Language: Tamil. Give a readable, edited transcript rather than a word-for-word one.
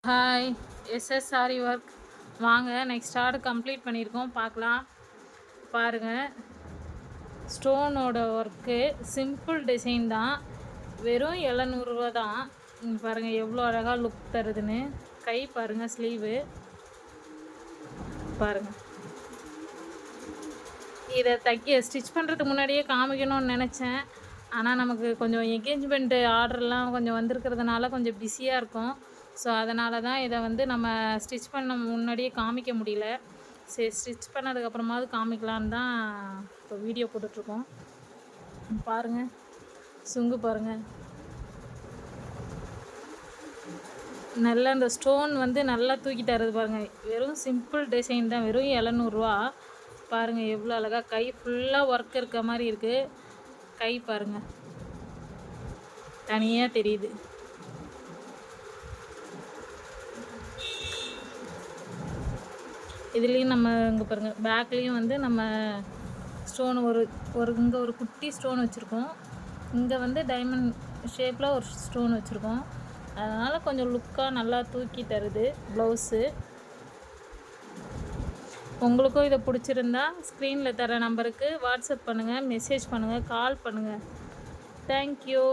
ஹாய் எஸ்எஸ் சாரி ஒர்க் வாங்க நெக்ஸ்ட் ஆர்டர் கம்ப்ளீட் பண்ணியிருக்கோம் பார்க்கலாம். பாருங்கள், ஸ்டோனோட ஒர்க்கு சிம்பிள் டிசைன் தான், வெறும் 700 தான். பாருங்கள் எவ்வளோ அழகாக லுக் தருதுன்னு. கை பாருங்கள், ஸ்லீவு பாருங்கள். இதை ஸ்டிச் பண்ணுறதுக்கு முன்னாடியே காமிக்கணும்னு நினச்சேன். ஆனால் நமக்கு கொஞ்சம் என்கேஜ்மெண்ட்டு ஆர்டர்லாம் கொஞ்சம் வந்திருக்கிறதுனால கொஞ்சம் பிஸியாக இருக்கும். ஸோ அதனால தான் இதை நம்ம ஸ்டிச் பண்ண முன்னாடியே காமிக்க முடியல. சரி, ஸ்டிச் பண்ணதுக்கப்புறமாவது காமிக்கலான்னு தான் இப்போ வீடியோ போட்டுட்ருக்கோம். பாருங்கள், சுங்கு பாருங்கள். நல்லா இந்த ஸ்டோன் நல்லா தூக்கி தருது பாருங்கள். வெறும் சிம்பிள் டிசைன் தான், வெறும் 700 பாருங்கள். எவ்வளோ அழகாக கை ஃபுல்லாக ஒர்க் இருக்க மாதிரி இருக்குது. கை பாருங்கள், தனியாக தெரியுது. இதுலேயும் இங்கே பாருங்கள், பேக்லேயும் நம்ம ஸ்டோன் இங்கே ஒரு குட்டி ஸ்டோன் வச்சுருக்கோம். இங்கே டைமண்ட் ஷேப்பில் ஒரு ஸ்டோன் வச்சுருக்கோம். அதனால் கொஞ்சம் லுக்காக நல்லா தூக்கி தருது ப்ளவுஸு. உங்களுக்கும் இதை பிடிச்சிருந்தா ஸ்க்ரீனில் தர நம்பருக்கு வாட்ஸ்அப் பண்ணுங்கள், மெசேஜ் பண்ணுங்கள், கால் பண்ணுங்கள். தேங்க்யூ.